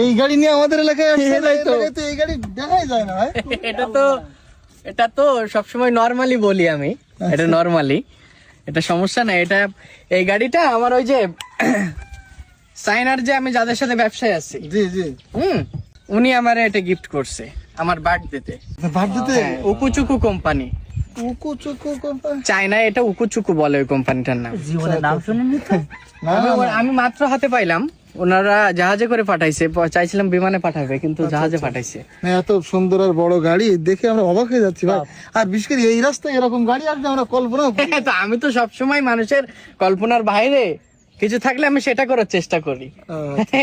এই গাড়ি নিয়ে আমাদের এলাকায় আসছে, তো এই গাড়ি দেখাই যায় না ভাই। এটা তো সবসময় নরমালি বলি আমি, এটা নরমালি, এটা সমস্যা না। এটা এই গাড়িটা আমার ওই যে সাইনার যে আমি যাদের সাথে ব্যবসায় আছি, জি জি, উনি আমারে এটা গিফট করছে আমার বার্থডেতে। বার্থডেতে? উকুচুকু কোম্পানি, উকুচুকু কোম্পানি, চায়নায় এটা উকুচুকু বলে ওই কোম্পানিটার নাম। জীবনে নাম শুনেননি তো? আমি মাত্র হাতে পাইলাম, ওনারা জাহাজে করে পাঠাইছে, চাইছিলাম বিমানে পাঠাবে কিন্তু জাহাজে পাঠাইছে। এত সুন্দর আর বড় গাড়ি দেখে আমরা অবাক হয়ে যাচ্ছি ভাই। আর বিশেষ করে এই রাস্তায় এরকম গাড়ি আসবে আমরা কল্পনা তো আমি তো সবসময় মানুষের কল্পনার বাইরে কিছু থাকলে আমি সেটা করার চেষ্টা করি।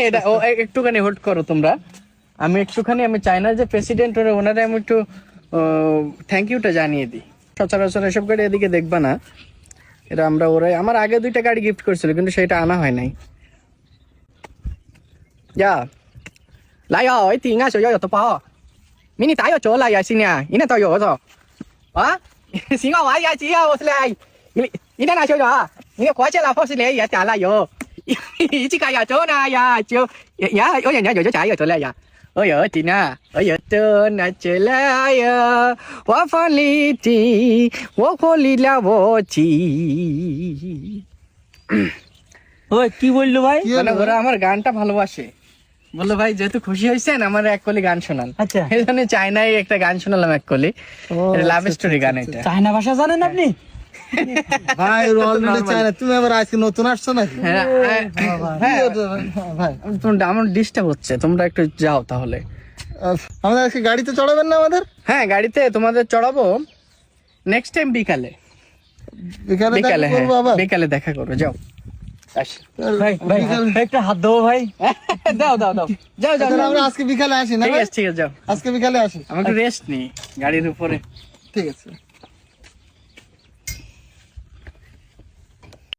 এটা ও একটুখানি হোল্ড করো তোমরা, আমি চায়নার যে প্রেসিডেন্ট ওনারা আমি একটু থ্যাংক ইউটা জানিয়ে দিই। সচরাচর এসব গাড়ি এদিকে দেখবা না, এটা আমরা ওরাই আমার আগে 2টা গাড়ি গিফট করেছিল কিন্তু সেটা আনা হয় নাই।呀，来哟，一定啊，小要有多包，明年打有做来呀，新年，一年都有的，啊，行啊，我也知啊，我是来，一年拿小啊，你个花钱拿跑是来也打了哟，一起干呀做呢呀，就呀，有人家有就加油做来呀。哦哟，的呢，哦哟的那起来呀，我放里的，我可离了我的。ওই কি বললো ভাই? মানে ওরা আমার গানটা ভালোবাসে, বললো ভাই যেহেতু খুশি হয়েছেন আমার এক কলি গান শোনান। আচ্ছা, এই জন্য চায়নায় একটা গান শোনালাম এক কলি, লাভ স্টোরি গান। এটা চায়না ভাষা জানেন আপনি? ভাই অলরেডি চায়না, তুমি আবার আজকে নতুন আসছো নাকি? হ্যাঁ ভাই আমার ডিস্টার্ব হচ্ছে, তোমরা একটু যাও তাহলে। আমাদের আজকে গাড়িতে চড়াবেন না আমাদের? হ্যাঁ গাড়িতে তোমাদের চড়াবো নেক্সট টাইম বিকালে। বিকালে বিকালে দেখা হ্যাঁ করবো আবার? বিকালে দেখা করবো, যাও। আসি। ভাই ভাই একটা হাত দেবো ভাই। দাও দাও দাও, যাও যাও তাহলে যাও। আমরা আজকে বিকালে আসি না ঠিক ভাই? আছে ঠিক আছে, যাও। আজকে বিকালে আসি, আমি একটু রেস্ট নিই গাড়ির উপরে। ঠিক আছে।